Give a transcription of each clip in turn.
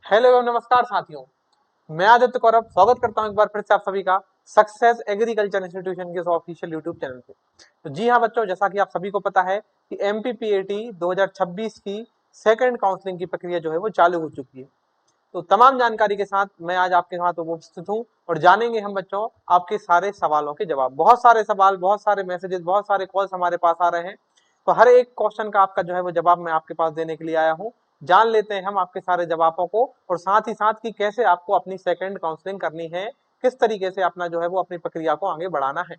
Hello एवं नमस्कार साथियों। मैं आदित्य कौरव स्वागत करता हूं एक बार फिर से आप सभी का सक्सेस एग्रीकल्चर इंस्टीट्यूशन के ऑफिशियल यूट्यूब चैनल पे। तो जी हाँ बच्चों, जैसा कि आप सभी को पता है कि एमपीपीएटी 2026 की सेकंड काउंसलिंग की प्रक्रिया जो है वो चालू हो चुकी है। तो तमाम जानकारी के साथ मैं आज आपके साथ उपस्थित हूँ और जानेंगे हम बच्चों आपके सारे सवालों के जवाब। बहुत सारे सवाल, बहुत सारे मैसेजेस, बहुत सारे कॉल्स हमारे पास आ रहे हैं, तो हर एक क्वेश्चन का आपका जो है वो जवाब मैं आपके पास देने के लिए आया हूँ। जान लेते हैं हम आपके सारे जवाबों को और साथ ही साथ कि कैसे आपको अपनी सेकंड काउंसलिंग करनी है, किस तरीके से अपना जो है वो अपनी प्रक्रिया को आगे बढ़ाना है।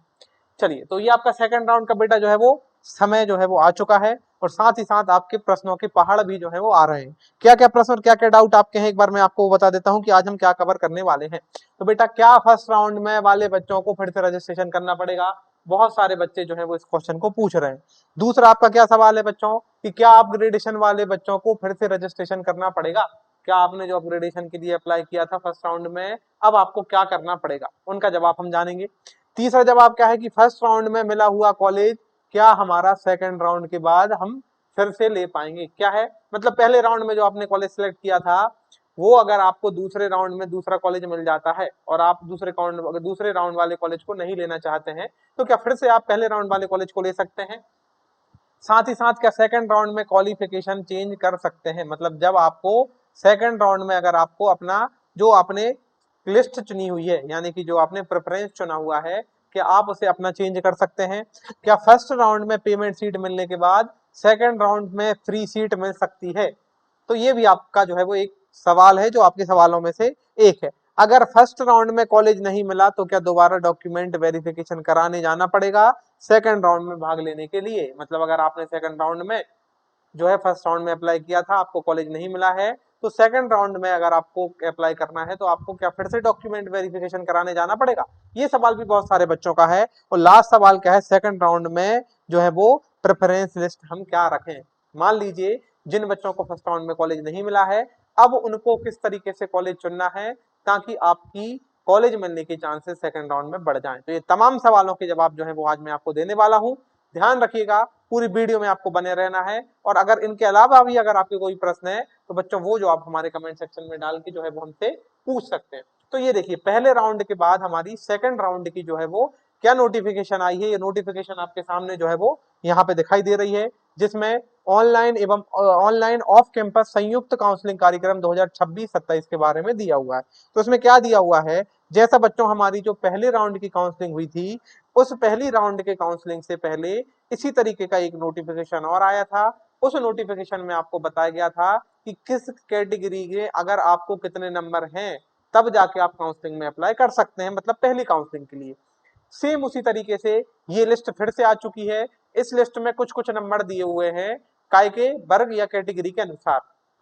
चलिए, तो ये आपका सेकंड राउंड का बेटा जो है वो समय जो है वो आ चुका है और साथ ही साथ आपके प्रश्नों के पहाड़ भी जो है वो आ रहे हैं। क्या क्या प्रश्न और क्या क्या डाउट आपके हैं, एक बार मैं आपको बता देता हूं कि आज हम क्या कवर करने वाले हैं। तो बेटा, क्या फर्स्ट राउंड में वाले बच्चों को फिर से रजिस्ट्रेशन करना पड़ेगा? बहुत सारे बच्चे जो है वो इस क्वेश्चन को पूछ रहे हैं। दूसरा आपका क्या सवाल है बच्चों कि क्या अपग्रेडेशन वाले बच्चों को फिर से रजिस्ट्रेशन करना पड़ेगा? क्या आपने जो अपग्रेडेशन के लिए अप्लाई किया था फर्स्ट राउंड में, अब आपको क्या करना पड़ेगा? उनका जवाब हम जानेंगे। तीसरा जवाब क्या है कि फर्स्ट राउंड में मिला हुआ कॉलेज क्या हमारा सेकंड राउंड के बाद हम फिर से ले पाएंगे? क्या है मतलब, पहले राउंड में जो आपने कॉलेज सिलेक्ट किया था वो अगर आपको दूसरे राउंड में दूसरा कॉलेज मिल जाता है और आप दूसरे राउंड वाले कॉलेज को नहीं लेना चाहते हैं, तो क्या फिर से आप पहले राउंड वाले कॉलेज को ले सकते हैं? साथ ही साथ क्या सेकंड राउंड में क्वालिफिकेशन चेंज कर सकते हैं? मतलब जब आपको सेकंड राउंड में अगर आपको अपना जो आपने लिस्ट चुनी हुई है, यानी कि जो आपने प्रेफरेंस चुना हुआ है, क्या आप उसे अपना चेंज कर सकते हैं? क्या फर्स्ट राउंड में पेमेंट सीट मिलने के बाद सेकंड राउंड में फ्री सीट मिल सकती है? तो ये भी आपका जो है वो एक सवाल है जो आपके सवालों में से एक है। अगर फर्स्ट राउंड में कॉलेज नहीं मिला तो क्या दोबारा डॉक्यूमेंट वेरिफिकेशन कराने जाना पड़ेगा सेकंड राउंड में भाग लेने के लिए? मतलब अगर आपने सेकंड राउंड में जो है फर्स्ट राउंड में अप्लाई किया था, आपको कॉलेज नहीं मिला है, तो सेकंड राउंड में अगर आपको अप्लाई करना है तो आपको क्या फिर से डॉक्यूमेंट वेरिफिकेशन कराने जाना पड़ेगा? ये सवाल भी बहुत सारे बच्चों का है। और लास्ट सवाल क्या है, सेकंड राउंड में जो है वो प्रेफरेंस लिस्ट हम क्या रखें? मान लीजिए जिन बच्चों को फर्स्ट राउंड में कॉलेज नहीं मिला है, अब उनको किस तरीके से कॉलेज चुनना है ताकि आपकी कॉलेज मिलने के चांसेस सेकंड राउंड में बढ़ जाएं? तो ये तमाम सवालों के जवाब जो है वो आज मैं आपको देने वाला हूं। ध्यान रखिएगा, पूरी वीडियो में आपको बने रहना है। और अगर इनके अलावा भी अगर आपके कोई प्रश्न है तो बच्चों वो जो आप हमारे कमेंट सेक्शन में डाल के जो है वो हमसे पूछ सकते हैं। तो ये देखिए, पहले राउंड के बाद हमारी सेकंड राउंड की जो है वो क्या नोटिफिकेशन आई है। ये नोटिफिकेशन आपके सामने जो है वो यहाँ पे दिखाई दे रही है, जिसमें ऑनलाइन ऑफ कैंपस संयुक्त काउंसलिंग कार्यक्रम 2026-27 के बारे में दिया हुआ है। तो इसमें क्या दिया हुआ है, जैसा बच्चों हमारी जो पहले राउंड की काउंसलिंग हुई थी, उस पहली राउंड के काउंसलिंग से पहले इसी तरीके का एक नोटिफिकेशन और आया था। उस नोटिफिकेशन में आपको बताया गया था कि किस कैटेगरी के अगर आपको कितने नंबर हैं तब जाके आप काउंसलिंग में अप्लाई कर सकते हैं, मतलब पहली काउंसलिंग के लिए। सेम उसी तरीके से ये लिस्ट फिर से आ चुकी है। इस लिस्ट में कुछ कुछ नंबर दिए हुए हैं काय के वर्ग या कैटेगरी के अनुसार।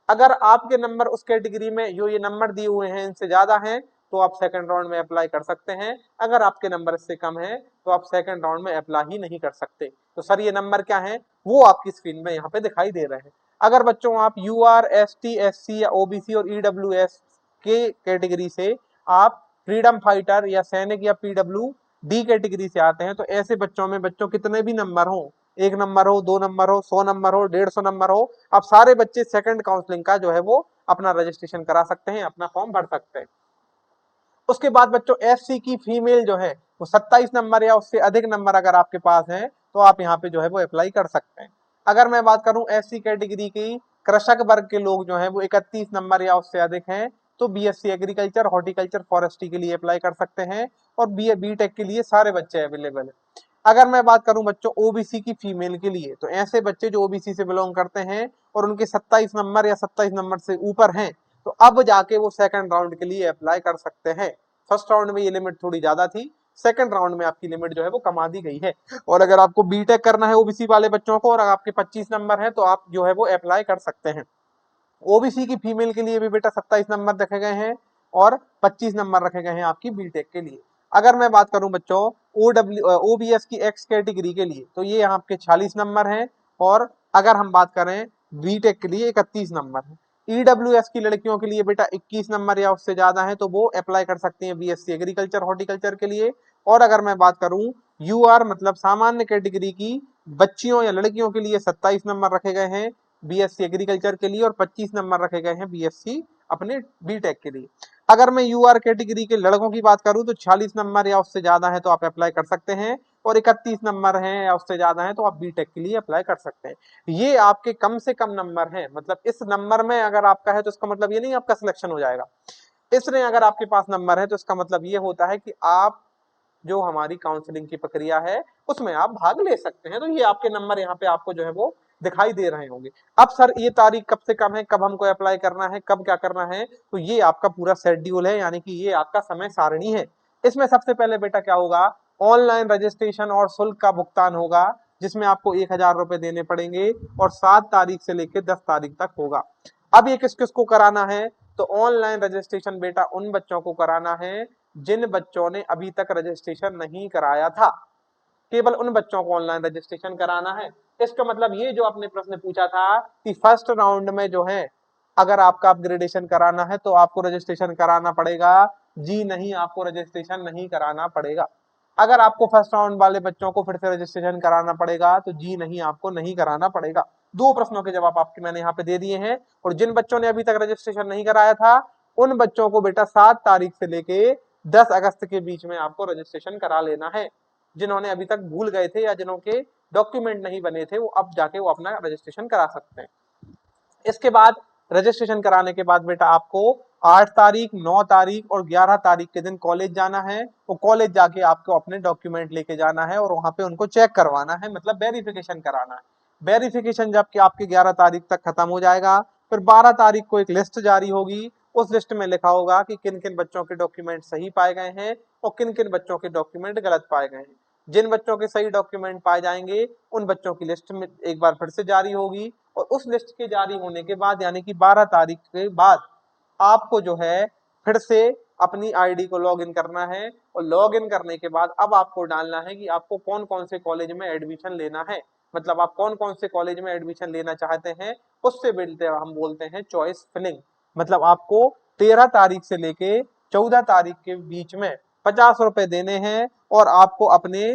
अगर आपके नंबर उस कैटेगरी में जो ये नंबर दिए हुए हैं इनसे ज्यादा हैं तो आप सेकंड राउंड में अप्लाई कर सकते हैं। अगर आपके नंबर इससे कम है तो आप सेकंड राउंड में अप्लाई ही नहीं कर सकते। तो सर ये नंबर क्या है वो आपकी स्क्रीन में यहाँ पे दिखाई दे रहे हैं। अगर बच्चों आप यूआर, एसटी, एससी या ओबीसी और ईडब्ल्यूएस के कैटेगरी से आप फ्रीडम फाइटर या सैनिक या पीडब्ल्यू डी कैटेगरी से आते हैं, तो ऐसे बच्चों में बच्चों कितने भी नंबर हो, 1 नंबर हो, 2 नंबर हो, 100 नंबर हो, 150 नंबर हो, आप सारे बच्चे सेकंड काउंसलिंग का जो है वो अपना रजिस्ट्रेशन करा सकते हैं, अपना फॉर्म भर सकते हैं। उसके बाद बच्चों एससी की फीमेल जो है वो 27 नंबर या उससे अधिक नंबर अगर आपके पास है तो आप यहाँ पे जो है वो अप्लाई कर सकते हैं। अगर मैं बात करूं एससी कैटेगरी की कृषक वर्ग के लोग जो है वो 31 नंबर या उससे अधिक हैं, तो बीएससी एग्रीकल्चर, हॉर्टिकल्चर, फॉरेस्ट्री के लिए अप्लाई कर सकते हैं और बीटेक के लिए सारे बच्चे अवेलेबल है। अगर मैं बात करूं बच्चों ओबीसी की फीमेल के लिए, तो ऐसे बच्चे जो ओबीसी से बिलोंग करते हैं और उनके 27 नंबर या 27 नंबर से ऊपर हैं, तो अब जाके वो सेकंड राउंड के लिए अप्लाई कर सकते हैं। फर्स्ट राउंड में ये लिमिट थोड़ी ज्यादा थी, सेकंड राउंड में आपकी लिमिट जो है वो कमा दी गई है। और अगर आपको बीटेक करना है ओबीसी वाले बच्चों को और आपके 25 नंबर है तो आप जो है वो अप्लाई कर सकते हैं। ओबीसी की फीमेल के लिए भी बेटा 27 नंबर रखे गए हैं और 25 नंबर रखे गए हैं आपकी बीटेक के लिए। अगर मैं बात करूं बच्चों ओबीएस की एक्स कैटेगरी के लिए, तो ये यहाँ आपके 46 नंबर हैं और अगर हम बात करें बीटेक के लिए 31 नंबर है। ईडब्ल्यूएस की लड़कियों के लिए बेटा 21 नंबर या उससे ज्यादा है तो वो अप्लाई कर सकती हैं बीएससी एग्रीकल्चर, हॉर्टिकल्चर के लिए। और अगर मैं बात करूं यूआर मतलब सामान्य कैटेगरी की बच्चियों या लड़कियों के लिए 27 नंबर रखे गए हैं बीएससी एग्रीकल्चर के लिए और 25 नंबर रखे गए हैं बीएससी अपने बीटेक के लिए। अगर मैं यूआर कैटेगरी के लड़कों की बात करूं तो 46 नंबर या उससे ज्यादा है तो आप अप्लाई कर सकते हैं, और 31 नंबर हैं या उससे ज्यादा है तो आप बीटेक के लिए अप्लाई कर सकते हैं। ये आपके कम से कम नंबर हैं, मतलब इस नंबर में अगर आपका है तो इसका मतलब ये नहीं आपका सिलेक्शन हो जाएगा। इसलिए अगर आपके पास नंबर है तो इसका मतलब ये होता है कि आप जो हमारी काउंसलिंग की प्रक्रिया है उसमें आप भाग ले सकते हैं। तो ये आपके नंबर यहाँ पे आपको जो है वो दिखाई दे रहे होंगे। अब सर ये तारीख कब से कब है, कब हमको अप्लाई करना है, कब क्या करना है, तो ये आपका पूरा शेड्यूल है, यानी कि ये आपका समय सारणी है। इसमें सबसे पहले बेटा क्या होगा, ऑनलाइन रजिस्ट्रेशन और शुल्क का भुगतान होगा, जिसमें आपको 1,000 रुपए देने पड़ेंगे, और 7 तारीख से लेकर 10 तारीख तक होगा। अब ये किस किस को कराना है, तो ऑनलाइन रजिस्ट्रेशन बेटा उन बच्चों को कराना है जिन बच्चों ने अभी तक रजिस्ट्रेशन नहीं कराया था। केवल उन बच्चों को ऑनलाइन रजिस्ट्रेशन कराना है। इसका मतलब ये जो आपने प्रश्न पूछा था कि फर्स्ट राउंड में जो है अगर आपका अपग्रेडेशन कराना है तो आपको रजिस्ट्रेशन कराना पड़ेगा, जी नहीं, आपको रजिस्ट्रेशन नहीं कराना पड़ेगा। अगर आपको फर्स्ट राउंड वाले बच्चों को फिर से रजिस्ट्रेशन कराना पड़ेगा तो जी नहीं, आपको नहीं कराना पड़ेगा। दो प्रश्नों के जवाब आपके मैंने यहाँ पे दे दिए हैं। और जिन बच्चों ने अभी तक रजिस्ट्रेशन नहीं कराया था उन बच्चों को बेटा 7 तारीख से लेके 10 अगस्त के बीच में आपको रजिस्ट्रेशन करा लेना है। जिन्होंने अभी तक भूल गए थे या जिन्हों के डॉक्यूमेंट नहीं बने थे वो अब जाके वो अपना रजिस्ट्रेशन करा सकते हैं। इसके बाद रजिस्ट्रेशन कराने के बाद बेटा आपको 8 तारीख, 9 तारीख और 11 तारीख के दिन कॉलेज जाना है। वो कॉलेज जाके आपको अपने डॉक्यूमेंट लेके जाना है और वहां पे उनको चेक करवाना है, मतलब वेरिफिकेशन कराना है। वेरिफिकेशन जबकि आपके 11 तारीख तक खत्म हो जाएगा, फिर 12 तारीख को एक लिस्ट जारी होगी। उस लिस्ट में लिखा होगा कि किन किन बच्चों के डॉक्यूमेंट सही पाए गए हैं और किन किन बच्चों के डॉक्यूमेंट गलत पाए गए हैं। जिन बच्चों के सही डॉक्यूमेंट पाए जाएंगे उन बच्चों की लिस्ट में एक बार फिर से जारी होगी, और उस लिस्ट के जारी होने के बाद यानी कि 12 तारीख के बाद आपको जो है फिर से अपनी आईडी को लॉग इन करना है। और लॉग इन करने के बाद अब आपको डालना है कि आपको कौन कौन से कॉलेज में एडमिशन लेना है, मतलब आप कौन कौन से कॉलेज में एडमिशन लेना चाहते हैं। उससे मिलते हम बोलते हैं चॉइस फिलिंग। मतलब आपको 13 तारीख से लेके 14 तारीख के बीच में 50 रुपए देने हैं और आपको अपने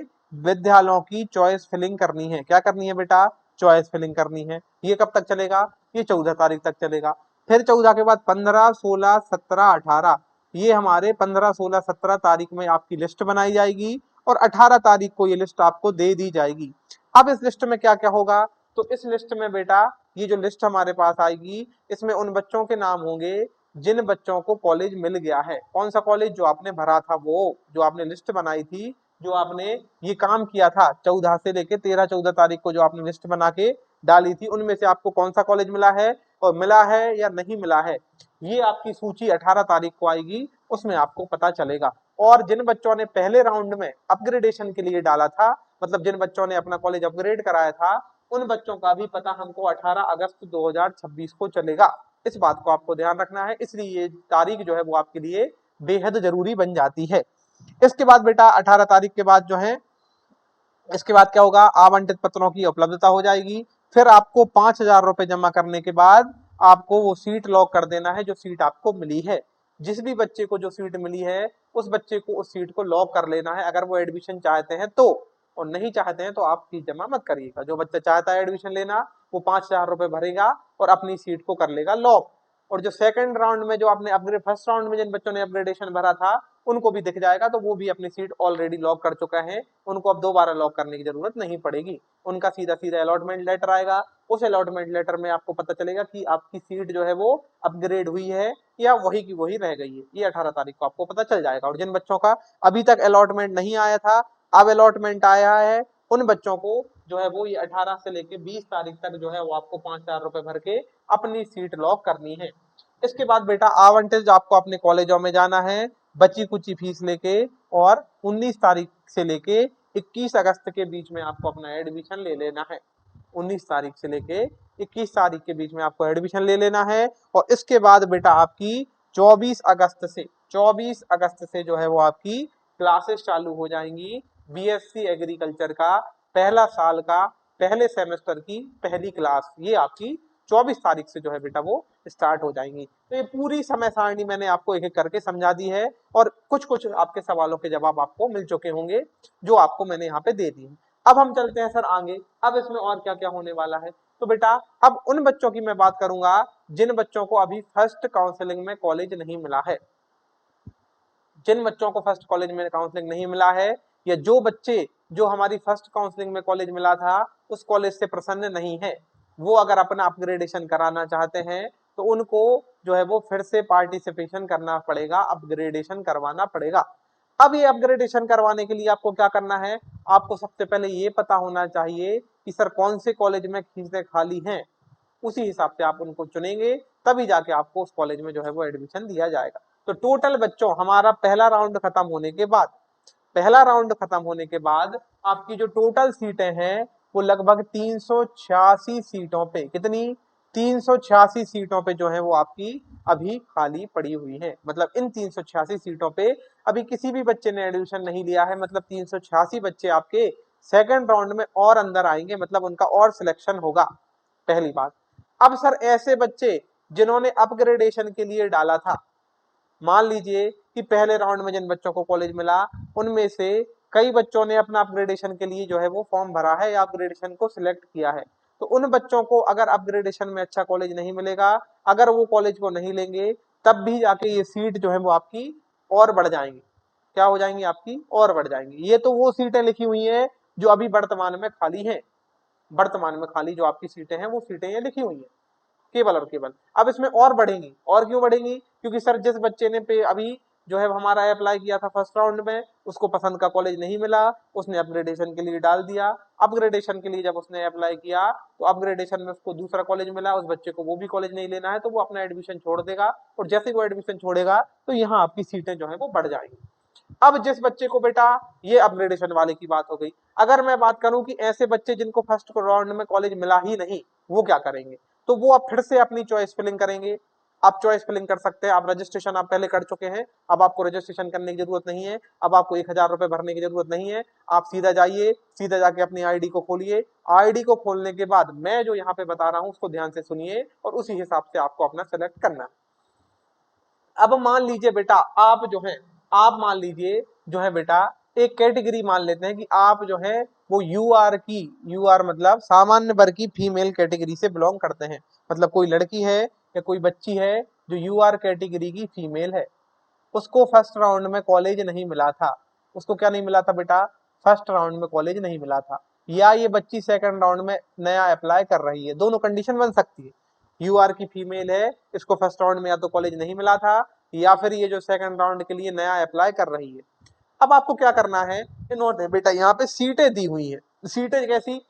विद्यालयों की चॉइस फिलिंग करनी है। क्या करनी है बेटा, चॉइस फिलिंग करनी है। ये कब तक चलेगा, ये 14 तारीख तक चलेगा। फिर 14 के बाद 15, 16, 17, 18, ये हमारे 15, 16, 17 तारीख में आपकी लिस्ट बनाई जाएगी और 18 तारीख को ये लिस्ट आपको दे दी जाएगी। अब इस लिस्ट में क्या क्या होगा, तो इस लिस्ट में बेटा ये जो लिस्ट हमारे पास आएगी इसमें उन बच्चों के नाम होंगे जिन बच्चों को कॉलेज मिल गया है। कौन सा कॉलेज, जो आपने भरा था, वो जो आपने लिस्ट बनाई थी, जो आपने ये काम किया था 14 से लेके 13, 14 तारीख को जो आपने लिस्ट बना के डाली थी, उनमें से आपको कौन सा कॉलेज मिला है और मिला है या नहीं मिला है, ये आपकी सूची 18 तारीख को आएगी, उसमें आपको पता चलेगा। और जिन बच्चों ने पहले राउंड में अपग्रेडेशन के लिए डाला था, मतलब जिन बच्चों ने अपना कॉलेज अपग्रेड कराया था, उन बच्चों का भी पता हमको 18 अगस्त 2026 को चलेगा। इस बात को आपको ध्यान रखना है, इसलिए ये तारीख जो है वो आपके लिए बेहद जरूरी बन जाती है। इसके बाद बेटा 18 तारीख के बाद जो है, इसके बाद क्या होगा, आवंटित पत्रों की उपलब्धता हो जाएगी। फिर आपको 5,000 रुपए जमा करने के बाद आपको वो सीट लॉक कर देना है जो सीट आपको मिली है। जिस भी बच्चे को जो सीट मिली है उस बच्चे को उस सीट को लॉक कर लेना है, अगर वो एडमिशन चाहते हैं तो। और नहीं चाहते हैं तो आप फीस जमा मत करिएगा। जो बच्चा चाहता है एडमिशन लेना वो 5,000 रुपए भरेगा और अपनी सीट को कर लेगा लॉक। और जो सेकंड राउंड में जो आपने अपग्रेड, फर्स्ट राउंड में जिन बच्चों ने अपग्रेडेशन भरा था उनको भी दिख जाएगा, तो वो भी अपनी सीट ऑलरेडी लॉक कर चुका है, उनको अब दोबारा लॉक करने की जरूरत नहीं पड़ेगी। उनका सीधा सीधा अलॉटमेंट लेटर आएगा। उस अलॉटमेंट लेटर में आपको पता चलेगा कि आपकी सीट जो है वो अपग्रेड हुई है या वही की वही रह गई है। ये 18 तारीख को आपको पता चल जाएगा। और जिन बच्चों का अभी तक अलॉटमेंट नहीं आया था, अब अलॉटमेंट आया है, उन बच्चों को जो है वो ये 18 से लेके 20 तारीख तक जो है वो आपको 5,000 रुपए भर के अपनी सीट लॉक करनी है। इसके बाद बेटा आवंटित आपको अपने कॉलेजों में जाना है बची कुची फीस लेके, और 19 तारीख से लेके 21 अगस्त के बीच में आपको अपना एडमिशन ले लेना है। 19 तारीख से लेके 21 तारीख के बीच में आपको एडमिशन ले लेना है। और इसके बाद बेटा आपकी 24 अगस्त से जो है वो आपकी क्लासेस चालू हो जाएंगी। बीएससी एग्रीकल्चर का पहला साल का पहले सेमेस्टर की पहली क्लास ये आपकी 24 तारीख से जो है बेटा वो स्टार्ट हो जाएंगी। तो ये पूरी समय सारणी मैंने आपको एक एक करके समझा दी है, और कुछ कुछ आपके सवालों के जवाब आपको मिल चुके होंगे जो आपको मैंने यहाँ पे दे दिए। अब हम चलते हैं सर आगे, अब इसमें और क्या क्या होने वाला है। तो बेटा अब उन बच्चों की मैं बात करूंगा जिन बच्चों को अभी फर्स्ट काउंसलिंग में कॉलेज नहीं मिला है, जिन बच्चों को फर्स्ट कॉलेज में काउंसलिंग नहीं मिला है, या जो बच्चे जो हमारी फर्स्ट काउंसलिंग में कॉलेज मिला था उस कॉलेज से प्रसन्न नहीं है, वो अगर अपना अपग्रेडेशन कराना चाहते हैं तो उनको जो है वो फिर से पार्टिसिपेशन करना पड़ेगा, अपग्रेडेशन करवाना पड़ेगा। अब ये अपग्रेडेशन करवाने के लिए आपको क्या करना है, आपको सबसे पहले ये पता होना चाहिए कि सर कौन से कॉलेज में सीटें खाली हैं, उसी हिसाब से आप उनको चुनेंगे, तभी जाके आपको उस कॉलेज में जो है वो एडमिशन दिया जाएगा। तो टोटल बच्चों हमारा पहला राउंड खत्म होने के बाद, पहला राउंड खत्म होने के बाद आपकी जो टोटल सीटें हैं वो लगभग 386 सीटों पे, कितनी, 386 सीटों पे जो है वो आपकी अभी खाली पड़ी हुई है। मतलब इन 386 सीटों पे अभी किसी भी बच्चे ने एडमिशन नहीं लिया है, मतलब 386 बच्चे आपके सेकंड राउंड में और अंदर आएंगे, मतलब उनका और सिलेक्शन होगा, पहली बात। अब सर ऐसे बच्चे जिन्होंने अपग्रेडेशन के लिए डाला था, मान लीजिए कि पहले राउंड में जिन बच्चों को कॉलेज मिला उनमें से कई बच्चों ने अपना अपग्रेडेशन के लिए जो है वो फॉर्म भरा है या अपग्रेडेशन को सिलेक्ट किया है, तो उन बच्चों को अगर अपग्रेडेशन में अच्छा कॉलेज नहीं मिलेगा, अगर वो कॉलेज को नहीं लेंगे, तब भी जाके ये सीट जो है वो आपकी और बढ़ जाएंगी। क्या हो जाएंगी आपकी, और बढ़ जाएंगी। ये तो वो सीटें लिखी हुई है जो अभी वर्तमान में खाली है, वर्तमान में खाली जो आपकी सीटें हैं वो सीटें ये लिखी हुई है केवल और केवल। अब इसमें और बढ़ेंगी, और क्यों बढ़ेंगी, क्योंकि सर जिस बच्चे ने पे अभी जो है हमारा अप्लाई किया था फर्स्ट राउंड में, उसको पसंद का कॉलेज नहीं मिला, उसने अपग्रेडेशन के लिए डाल दिया, अपग्रेडेशन के लिए जब उसने अप्लाई किया तो अपग्रेडेशन में उसको दूसरा कॉलेज मिला, उस बच्चे को वो भी कॉलेज नहीं लेना है, तो वो अपना एडमिशन छोड़ देगा, और जैसे वो एडमिशन छोड़ेगा तो यहाँ आपकी सीटें जो है वो बढ़ जाएंगी। अब जिस बच्चे को बेटा, ये अपग्रेडेशन वाले की बात हो गई, अगर मैं बात करूं कि ऐसे बच्चे जिनको फर्स्ट राउंड में कॉलेज मिला ही नहीं, वो क्या करेंगे, तो वो अब फिर से अपनी चॉइस फिलिंग करेंगे। आप चॉइस फिलिंग कर सकते हैं, आप रजिस्ट्रेशन आप पहले कर चुके हैं, अब आपको रजिस्ट्रेशन करने की जरूरत नहीं है, अब आपको 1,000 रुपए भरने की जरूरत नहीं है, आप सीधा जाइए, सीधा जाके अपनी आईडी को खोलिए, आईडी को खोलने के बाद मैं जो यहाँ पे बता रहा हूँ उसको ध्यान से सुनिए और उसी हिसाब से आपको अपना सेलेक्ट करना है। अब मान लीजिए बेटा आप जो है, आप मान लीजिए जो है बेटा एक कैटेगरी मान लेते हैं कि आप जो है वो यूआर की, यूआर मतलब सामान्य वर्ग की फीमेल कैटेगरी से बिलोंग करते हैं, मतलब कोई लड़की है या कोई बच्ची है जो यूआर कैटेगरी की फीमेल है, उसको फर्स्ट राउंड में कॉलेज नहीं मिला था, उसको क्या नहीं मिला था बेटा, फर्स्ट राउंड में कॉलेज नहीं मिला था, या ये बच्ची सेकंड राउंड में नया अप्लाई कर रही है, दोनों कंडीशन बन सकती है। यूआर की फीमेल है, इसको फर्स्ट राउंड में या तो कॉलेज नहीं मिला था, या फिर ये जो सेकंड राउंड के लिए नया अप्लाई कर रही है। अब आपको क्या करना है, इन्होंने बेटा यहाँ पे सीटें दी हुई है, सीटें कैसी,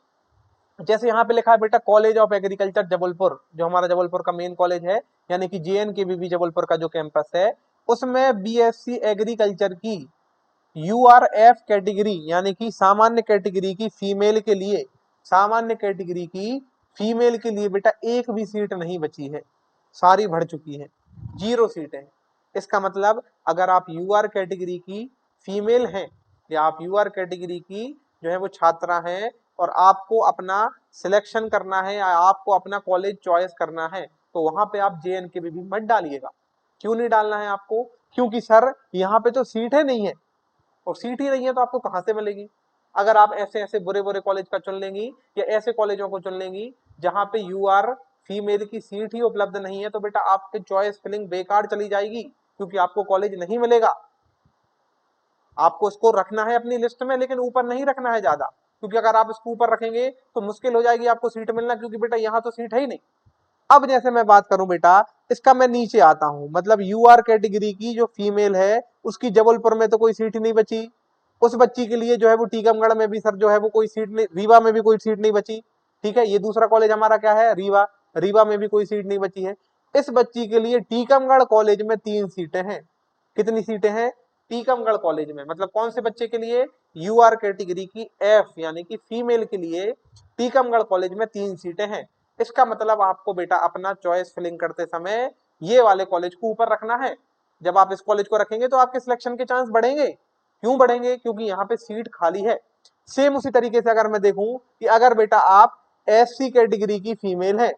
जैसे यहाँ पे लिखा है बेटा कॉलेज ऑफ एग्रीकल्चर जबलपुर, जो हमारा जबलपुर का मेन कॉलेज है, यानी कि JNKVB जबलपुर का जो कैंपस है, उसमें बीएससी एग्रीकल्चर की यूआरएफ कैटेगरी यानी कि सामान्य कैटेगरी की फीमेल के लिए, सामान्य कैटेगरी की फीमेल के लिए बेटा एक भी सीट नहीं बची है, सारी भर चुकी है, 0 सीट है। इसका मतलब अगर आप यूआर कैटेगरी की फीमेल हैं या आप यूआर कैटेगरी की जो है वो छात्रा हैं और आपको अपना सिलेक्शन करना है या आपको अपना कॉलेज चॉइस करना है, तो वहां पे आप JNKVB मत डालिएगा। क्यों नहीं डालना है आपको, क्योंकि सर यहाँ पे तो सीट है नहीं है, और सीट ही नहीं है तो आपको कहां से मिलेगी। अगर आप ऐसे ऐसे बुरे बुरे कॉलेज का चुन लेंगी या ऐसे कॉलेजों को चुन लेंगी जहां पे यूआर फीमेल की सीट ही उपलब्ध नहीं है, तो बेटा आपकी चॉइस फिलिंग बेकार चली जाएगी, क्योंकि आपको कॉलेज नहीं मिलेगा। आपको इसको रखना है अपनी लिस्ट में, लेकिन ऊपर नहीं रखना है ज्यादा, क्योंकि अगर आप इसको ऊपर रखेंगे तो मुश्किल हो जाएगी आपको सीट मिलना, क्योंकि बेटा यहाँ तो सीट है ही नहीं। अब जैसे मैं बात करूं बेटा, इसका मैं नीचे आता हूं, मतलब यूआर कैटेगरी की जो फीमेल है उसकी जबलपुर में तो कोई सीट नहीं बची, उस बच्ची के लिए जो है वो टीकमगढ़ में भी सर जो है वो कोई सीट नहीं, रीवा में भी कोई सीट नहीं बची, ठीक है, ये दूसरा कॉलेज हमारा क्या है रीवा, रीवा में भी कोई सीट नहीं बची है। इस बच्ची के लिए टीकमगढ़ कॉलेज में 3 सीटें हैं। कितनी सीटें हैं, टीकमगढ़ कॉलेज में, मतलब कौन से बच्चे के लिए, यूआर कैटेगरी की एफ यानी कि फीमेल के लिए टीकमगढ़ कॉलेज में 3 सीटें हैं। इसका मतलब आपको बेटा अपना चॉइस फिलिंग करते समय ये वाले कॉलेज को ऊपर रखना है। जब आप इस कॉलेज को रखेंगे तो आपके सिलेक्शन के चांस बढ़ेंगे। क्यों बढ़ेंगे, क्योंकि यहाँ पे सीट खाली है। सेम उसी तरीके से अगर मैं देखूं कि अगर बेटा आप एससी कैटेगरी की फीमेल है,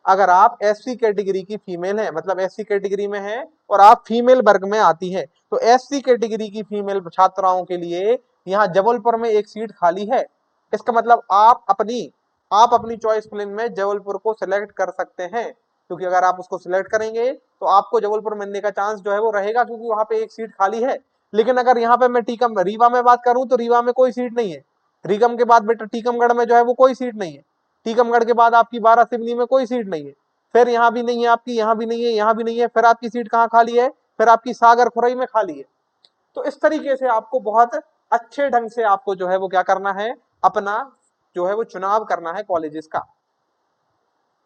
अगर आप एससी कैटेगरी की फीमेल है, मतलब एससी कैटेगरी में है और आप फीमेल वर्ग में आती है, तो एससी कैटेगरी की फीमेल छात्राओं के लिए यहाँ जबलपुर में एक सीट खाली है। इसका मतलब आप अपनी चॉइस फिलिंग में जबलपुर को सिलेक्ट कर सकते हैं। क्योंकि अगर आप उसको सिलेक्ट करेंगे तो आपको जबलपुर मिलने का चांस जो है वो रहेगा, क्योंकि वहां पे एक सीट खाली है। लेकिन अगर यहाँ पे मैं रीवा में बात करूं तो रीवा में कोई सीट नहीं है। रीगम के बाद बेटा टीकमगढ़ में जो है वो कोई सीट नहीं है। टीकमगढ़ के बाद आपकी बारासिवनी में कोई सीट नहीं है। फिर यहाँ भी नहीं है आपकी, यहाँ भी नहीं है, यहाँ भी नहीं है, फिर आपकी सीट कहाँ खाली है, फिर आपकी सागर खुरई में खाली है। तो इस तरीके से आपको बहुत अच्छे ढंग से आपको जो है वो क्या करना है, अपना जो है वो चुनाव करना है कॉलेजेस का।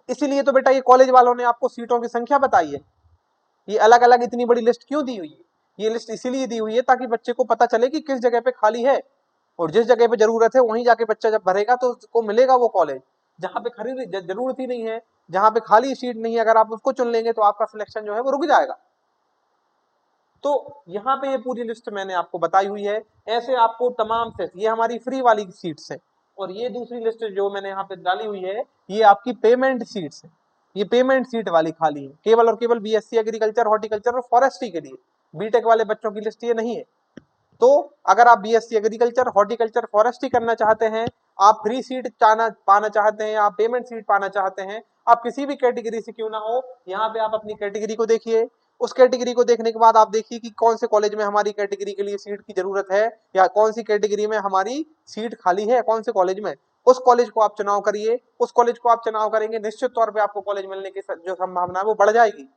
इसीलिए तो बेटा ये कॉलेज वालों ने आपको सीटों की संख्या बताई है। ये अलग अलग इतनी बड़ी लिस्ट क्यों दी हुई है? ये लिस्ट इसीलिए दी हुई है ताकि बच्चे को पता चले कि किस जगह पे खाली है, और जिस जगह पे जरूरत है वहीं जाके बच्चा जब भरेगा तो उसको मिलेगा वो कॉलेज। जहां पे खरीद जरूरत ही नहीं है, जहां पे खाली सीट नहीं है, अगर आप उसको चुन लेंगे तो आपका सिलेक्शन जो है वो रुक जाएगा। तो यहाँ पे ये पूरी लिस्ट मैंने आपको बताई हुई है। ऐसे आपको तमाम से, ये हमारी फ्री वाली सीट्स है, और ये दूसरी लिस्ट जो मैंने यहाँ पे डाली हुई है ये आपकी पेमेंट सीट्स है। ये पेमेंट सीट वाली खाली है केवल और केवल बीएससी एग्रीकल्चर, हॉर्टिकल्चर और फॉरेस्ट्री के लिए। बीटेक वाले बच्चों की लिस्ट ये नहीं है। तो अगर आप बीएससी एग्रीकल्चर, हॉर्टिकल्चर, फॉरेस्ट्री करना चाहते हैं, आप फ्री सीट पाना चाहते हैं, आप पेमेंट सीट पाना चाहते हैं, आप किसी भी कैटेगरी से क्यों ना हो, यहाँ पे आप अपनी कैटेगरी को देखिए। उस कैटेगरी को देखने के बाद आप देखिए कि कौन से कॉलेज में हमारी कैटेगरी के लिए सीट की जरूरत है, या कौन सी कैटेगरी में हमारी सीट खाली है, कौन से कॉलेज में। उस कॉलेज को आप चुनाव करिए। उस कॉलेज को आप चुनाव करेंगे, निश्चित तौर पर आपको कॉलेज मिलने की जो संभावना है वो बढ़ जाएगी।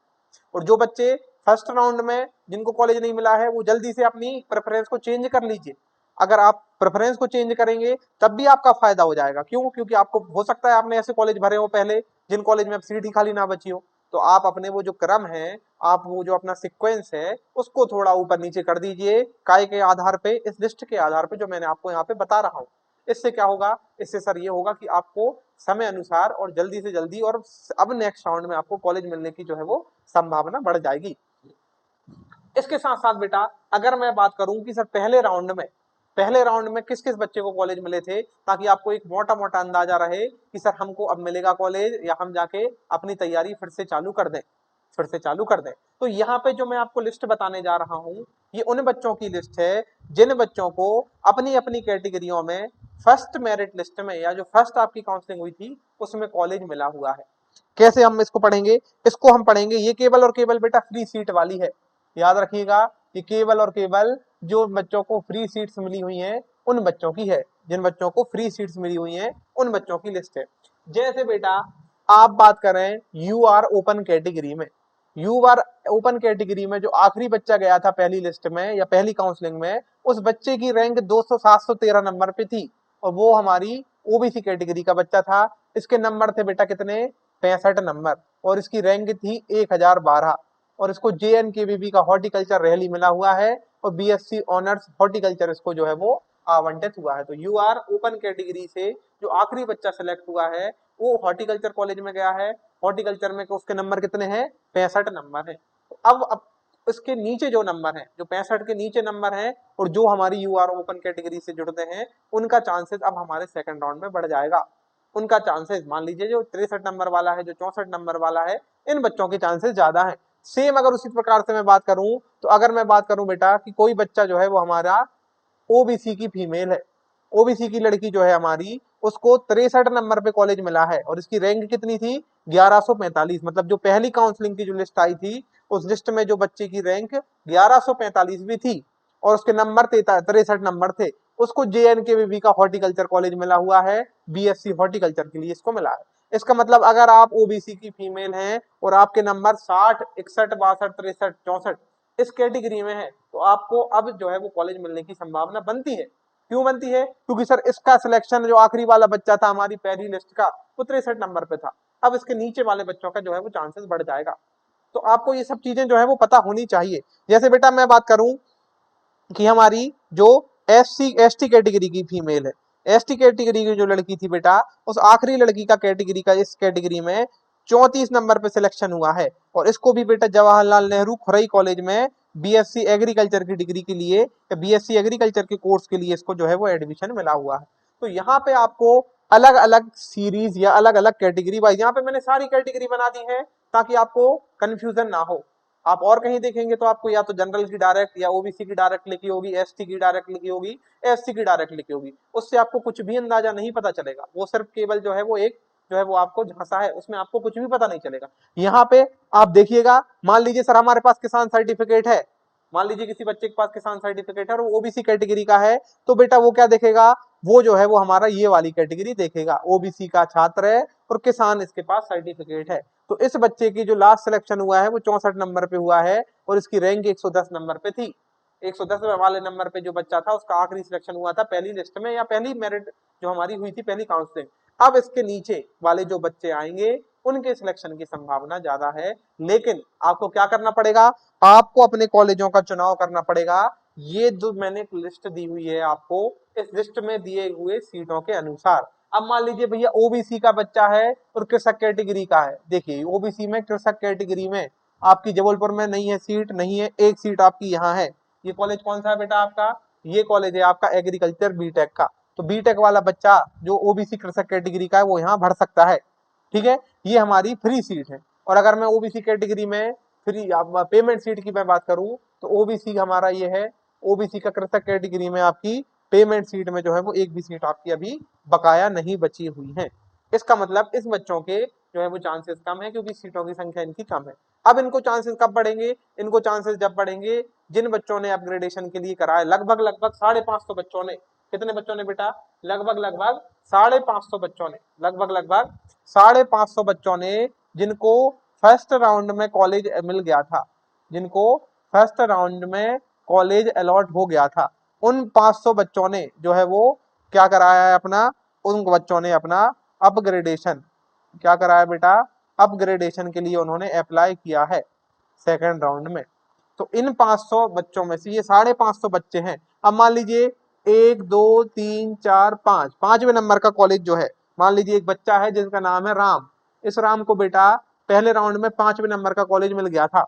और जो बच्चे फर्स्ट राउंड में जिनको कॉलेज नहीं मिला है वो जल्दी से अपनी प्रेफरेंस को चेंज कर लीजिए। अगर आप प्रेफरेंस को चेंज करेंगे तब भी आपका फायदा हो जाएगा। क्यों? क्योंकि आपको हो सकता है आपने ऐसे कॉलेज भरे हो पहले जिन कॉलेज में अब सीट ही खाली ना बची हो, तो आप अपने वो जो क्रम है, आप वो जो अपना सिक्वेंस है उसको थोड़ा ऊपर नीचे कर दीजिए, काय के आधार पे, इस लिस्ट के आधार पे जो मैंने आपको यहाँ पे बता रहा हूँ। इससे क्या होगा? इससे सर ये होगा कि आपको समय अनुसार और जल्दी से जल्दी और अब नेक्स्ट राउंड में आपको कॉलेज मिलने की जो है वो संभावना बढ़ जाएगी। इसके साथ साथ बेटा अगर मैं बात करूं कि सर पहले राउंड में किस किस बच्चे को कॉलेज मिले थे, ताकि आपको एक मोटा मोटा अंदाजा रहे कि सर हमको अब मिलेगा कॉलेज या हम जाके अपनी तैयारी फिर से चालू कर दें। तो यहाँ पे जो मैं आपको लिस्ट बताने जा रहा हूँ ये उन बच्चों की लिस्ट है जिन बच्चों को अपनी अपनी कैटेगरियों में फर्स्ट मेरिट लिस्ट में, या जो फर्स्ट आपकी काउंसलिंग हुई थी उसमें कॉलेज मिला हुआ है। कैसे हम इसको पढ़ेंगे? इसको हम पढ़ेंगे, ये केवल और केवल बेटा फ्री सीट वाली है। याद रखिएगा, ये केवल और केवल जो बच्चों को फ्री सीट्स मिली हुई हैं उन बच्चों की है। जिन बच्चों को फ्री सीट्स मिली हुई हैं उन बच्चों की लिस्ट है। जैसे बेटा आप बात करें यू आर ओपन कैटेगरी में, यू आर ओपन कैटेगरी में जो आखिरी बच्चा गया था पहली लिस्ट में या पहली काउंसलिंग में, उस बच्चे की रैंक 200-713 नंबर पे थी, और वो हमारी ओबीसी कैटेगरी का बच्चा था। इसके नंबर थे बेटा कितने? 65 नंबर, और इसकी रैंक थी 1012, और इसको JNKVB का हॉर्टिकल्चर रैली मिला हुआ है, और बीएससी ऑनर्स हॉर्टिकल्चर इसको जो है वो आवंटित हुआ है। तो यूआर ओपन कैटेगरी से जो आखिरी बच्चा सिलेक्ट हुआ है वो हॉर्टिकल्चर कॉलेज में गया है। हॉर्टिकल्चर में उसके नंबर कितने हैं? 65 नंबर है। तो अब इसके नीचे जो नंबर है, जो 65 के नीचे नंबर है, और जो हमारी यूआर ओपन कैटेगरी से जुड़ते हैं, उनका चांसेस अब हमारे सेकंड राउंड में बढ़ जाएगा। उनका चांसेस, मान लीजिए जो 63 नंबर वाला है, जो 64 नंबर वाला है, इन बच्चों के चांसेस ज्यादा है। सेम अगर उसी प्रकार से मैं बात करूं, तो अगर मैं बात करूं बेटा कि कोई बच्चा जो है वो हमारा ओबीसी की फीमेल है, ओबीसी की लड़की जो है हमारी, उसको 63 नंबर पे कॉलेज मिला है, और इसकी रैंक कितनी थी? 1145। मतलब जो पहली काउंसलिंग की जो लिस्ट आई थी उस लिस्ट में जो बच्चे की रैंक 1145 भी थी और उसके नंबर 63 नंबर थे, उसको JNKVB का हॉर्टिकल्चर कॉलेज मिला हुआ है, बीएससी हॉर्टिकल्चर के लिए इसको मिला है। इसका मतलब अगर आप ओबीसी की फीमेल हैं और आपके नंबर 60, 61, 62, 63, 64 इस कैटेगरी में है, तो आपको अब जो है वो कॉलेज मिलने की संभावना बनती है। क्यों बनती है? क्योंकि सर इसका सिलेक्शन जो आखिरी वाला बच्चा था हमारी पहली लिस्ट का, वो 63 नंबर पे था। अब इसके नीचे वाले बच्चों का जो है वो चांसेस बढ़ जाएगा। तो आपको ये सब चीजें जो है वो पता होनी चाहिए। जैसे बेटा मैं बात करूं कि हमारी जो एसटी कैटेगरी की फीमेल है, एसटी कैटेगरी की जो लड़की थी बेटा, उस आखिरी लड़की का कैटेगरी का इस कैटेगरी में 34 नंबर पे सिलेक्शन हुआ है, और इसको भी बेटा जवाहरलाल नेहरू खुरई कॉलेज में बीएससी एग्रीकल्चर की डिग्री के लिए या बीएससी एग्रीकल्चर के कोर्स के लिए इसको जो है वो एडमिशन मिला हुआ है। तो यहाँ पे आपको अलग अलग सीरीज या अलग अलग कैटेगरी वाइज, यहाँ पे मैंने सारी कैटेगरी बना दी है ताकि आपको कंफ्यूजन ना हो। आप और कहीं देखेंगे तो आपको या तो जनरल की डायरेक्ट, या ओबीसी की डायरेक्ट लिखी होगी, एसटी की डायरेक्ट लिखी होगी, एससी की डायरेक्ट लिखी होगी, उससे आपको कुछ भी अंदाजा नहीं पता चलेगा। वो सिर्फ केवल जो है वो एक जो है वो आपको झांसा है, उसमें आपको कुछ भी पता नहीं चलेगा। यहाँ पे आप देखिएगा, मान लीजिए सर हमारे पास किसान सर्टिफिकेट है, मान लीजिए किसी बच्चे के पास किसान सर्टिफिकेट है और वो ओबीसी कैटेगरी का है, तो बेटा वो क्या देखेगा, वो जो है वो हमारा ये वाली कैटेगरी देखेगा, ओबीसी का छात्र है और किसान इसके पास सर्टिफिकेट है। तो इस बच्चे की जो लास्ट सिलेक्शन हुआ है वो 64 नंबर पे हुआ है और इसकी रैंक 110 नंबर पे थी। 110 वाले नंबर पे जो बच्चा था उसका आखिरी सिलेक्शन हुआ था पहली लिस्ट में या पहली मेरिट जो हमारी हुई थी, पहली काउंसलिंग। अब इसके नीचे वाले जो बच्चे आएंगे उनके सिलेक्शन की संभावना ज्यादा है, लेकिन आपको क्या करना पड़ेगा, आपको अपने कॉलेजों का चुनाव करना पड़ेगा। ये जो मैंने एक लिस्ट दी हुई है आपको, इस लिस्ट में दिए हुए सीटों के अनुसार। अब मान लीजिए भैया ओबीसी का बच्चा है और कृषक कैटेगरी का है, देखिए ओबीसी में कृषक कैटेगरी में आपकी जबलपुर में नहीं है सीट, नहीं है, एक सीट आपकी यहाँ है। ये कॉलेज कौन सा है बेटा आपका, ये कॉलेज है आपका एग्रीकल्चर बीटेक का। तो बीटेक वाला बच्चा जो ओबीसी कृषक कैटेगरी का है वो यहाँ भर सकता है, ठीक है, ये हमारी फ्री सीट है। और अगर मैं ओबीसी कैटेगरी में फ्री पेमेंट सीट की मैं बात करूं तो ओबीसी हमारा ये है, ओबीसी का कृषक कैटेगरी में आपकी पेमेंट सीट में जो है वो एक भी सीट आपकी अभी बकाया नहीं बची हुई है। इसका मतलब इस बच्चों के जो है वो चांसेस कम है क्योंकि सीटों की संख्या इनकी कम है। अब इनको चांसेस कब बढ़ेंगे, इनको चांसेस जब बढ़ेंगे जिन बच्चों ने अपग्रेडेशन के लिए कराया, लगभग लगभग 550 बच्चों ने, कितने बच्चों ने बेटा, लगभग लगभग 550 बच्चों ने, लगभग लगभग 550 बच्चों ने जिनको फर्स्ट राउंड में कॉलेज मिल गया था, जिनको फर्स्ट राउंड में कॉलेज अलॉट हो गया था, उन 500 बच्चों ने जो है वो क्या कराया है अपना, उन बच्चों ने अपना अपग्रेडेशन क्या कराया बेटा, अपग्रेडेशन के लिए उन्होंने अप्लाई किया है सेकंड राउंड में। तो इन 500 बच्चों में से ये 550 बच्चे हैं। अब मान लीजिए 1 2 3 4 5 5वें नंबर का कॉलेज जो है, मान लीजिए एक बच्चा है जिसका नाम है राम, इस राम को बेटा पहले राउंड में 5वें नंबर का कॉलेज मिल गया था।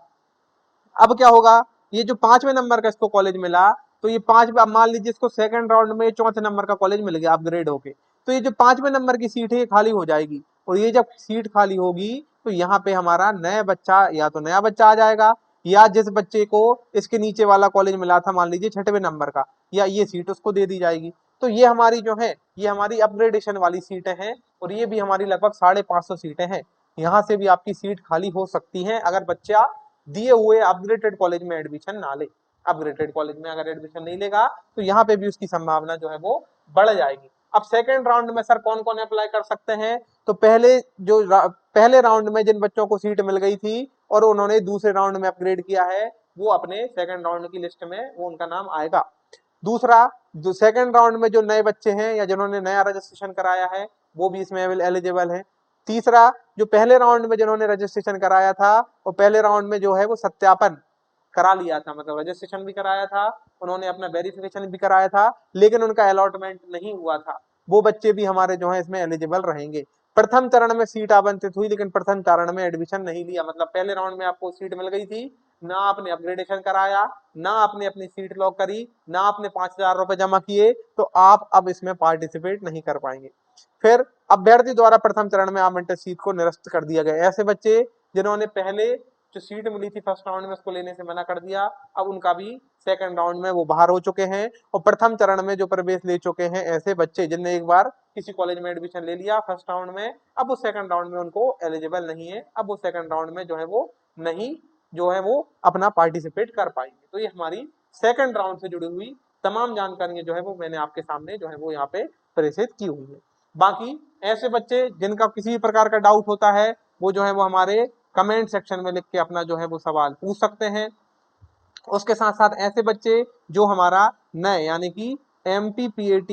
अब क्या होगा, ये जो 5वें नंबर का इसको कॉलेज मिला, तो ये अब मान लीजिए इसको सेकंड राउंड में चौथे नंबर का कॉलेज मिल गया अपग्रेड होके, तो ये जो 5वें नंबर की सीट है ये खाली हो जाएगी। और ये जब सीट खाली होगी तो यहाँ पे हमारा नया बच्चा, या तो नया बच्चा आ जाएगा, या जिस बच्चे को इसके नीचे वाला कॉलेज मिला था मान लीजिए 6वें नंबर का, या ये सीट उसको दे दी जाएगी। तो ये हमारी जो है ये हमारी अपग्रेडेशन वाली सीटें हैं और ये भी हमारी लगभग 550 सीटें हैं। यहाँ से भी आपकी सीट खाली हो सकती है अगर बच्चा दिए हुए अपग्रेडेड कॉलेज में एडमिशन ना ले। अपग्रेडेड कॉलेज में अगर एडमिशन नहीं लेगा तो यहाँ पे भी उसकी संभावना जो है वो बढ़ जाएगी। अब सेकंड राउंड में सर कौन कौन अप्लाई कर सकते हैं, तो पहले राउंड में जिन बच्चों को सीट मिल गई थी और उन्होंने दूसरे राउंड में अपग्रेड किया है, वो अपने सेकंड राउंड की लिस्ट में वो उनका नाम आएगा। दूसरा, जो सेकंड राउंड में जो नए बच्चे हैं या जिन्होंने नया रजिस्ट्रेशन कराया है वो भी इसमें एलिजिबल है। तीसरा, जो पहले राउंड में जिन्होंने रजिस्ट्रेशन कराया था और पहले राउंड में जो है वो सत्यापन करा लिया था, मतलब रजिस्ट्रेशन भी कराया था, उन्होंने अपना वेरिफिकेशन भी कराया था, लेकिन उनका अलॉटमेंट नहीं हुआ था, वो बच्चे भी हमारे जो है इसमें एलिजिबल रहेंगे। प्रथम चरण में सीट आवंटित हुई लेकिन प्रथम चरण में एडमिशन नहीं लिया, मतलब पहले राउंड में आपको सीट मिल गई थी, ना आपने अपग्रेडेशन कराया, ना आपने अपनी सीट लॉक करी, ना आपने 5,000 रुपए जमा किए, तो आप अब इसमें पार्टिसिपेट नहीं कर पाएंगे। फिर अभ्यर्थी द्वारा प्रथम चरण में आवंटित सीट को निरस्त कर दिया गया। ऐसे बच्चे जिन्होंने पहले जो सीट मिली थी फर्स्ट राउंड में उसको लेने से मना कर दिया, अब उनका भी सेकंड राउंड में वो बाहर हो चुके हैं। और प्रथम चरण में जो प्रवेश ले चुके हैं ऐसे बच्चे जिनने एक बार किसी कॉलेज में एडमिशन ले लिया फर्स्ट राउंड में, अब वो सेकंड राउंड में उनको एलिजिबल नहीं है, अब वो सेकंड राउंड में जो है वो नहीं जो है वो अपना पार्टिसिपेट कर पाएंगे। तो ये हमारी सेकंड राउंड से जुड़ी हुई तमाम जानकारियां जो है वो मैंने आपके सामने जो है वो यहाँ पे प्रेषित की हुई है। बाकी ऐसे बच्चे जिनका किसी भी प्रकार का डाउट होता है वो जो है वो हमारे कमेंट सेक्शन में लिख के अपना जो है वो सवाल पूछ सकते हैं। उसके साथ साथ ऐसे बच्चे जो हमारा नए यानी कि MPPAT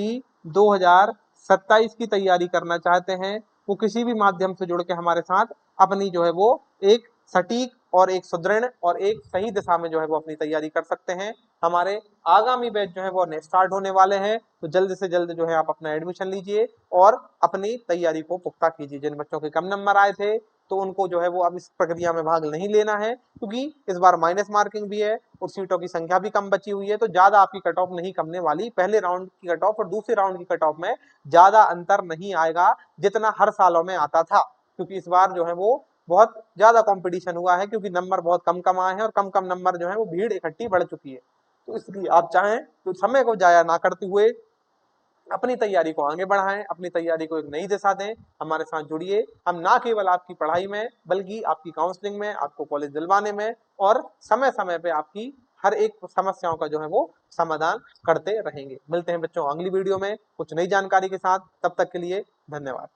2027 की तैयारी करना चाहते हैं, वो किसी भी माध्यम से जुड़ के हमारे साथ अपनी जो है वो एक सटीक और एक सुदृढ़ और एक सही दिशा में जो है वो अपनी तैयारी कर सकते हैं। हमारे आगामी बैच जो है वो स्टार्ट होने वाले हैं, तो जल्द से जल्द जो है आप अपना एडमिशन लीजिए और अपनी तैयारी को पुख्ता कीजिए। जिन बच्चों के कम नंबर आए थे तो उनको जो है वो अब इस प्रक्रिया में भाग नहीं लेना है, क्योंकि इस बार माइनस मार्किंग भी है और सीटों की संख्या भी कम बची हुई है, तो ज्यादा आपकी कट ऑफ नहीं कमने वाली। पहले राउंड की कट ऑफ और दूसरे राउंड की कट ऑफ में ज्यादा अंतर नहीं आएगा जितना हर सालों में आता था, क्योंकि इस बार जो है वो बहुत ज्यादा कंपटीशन हुआ है, क्योंकि नंबर बहुत कम कम आए हैं और कम कम नंबर जो है वो भीड़ इकट्ठी बढ़ चुकी है। तो इसलिए आप चाहें तो समय को जाया ना करते हुए अपनी तैयारी को आगे बढ़ाएं, अपनी तैयारी को एक नई दिशा दें। हमारे साथ जुड़िए। हम ना केवल आपकी पढ़ाई में बल्कि आपकी काउंसलिंग में, आपको कॉलेज दिलवाने में और समय समय पे आपकी हर एक समस्याओं का जो है वो समाधान करते रहेंगे। मिलते हैं बच्चों अगली वीडियो में कुछ नई जानकारी के साथ। तब तक के लिए धन्यवाद।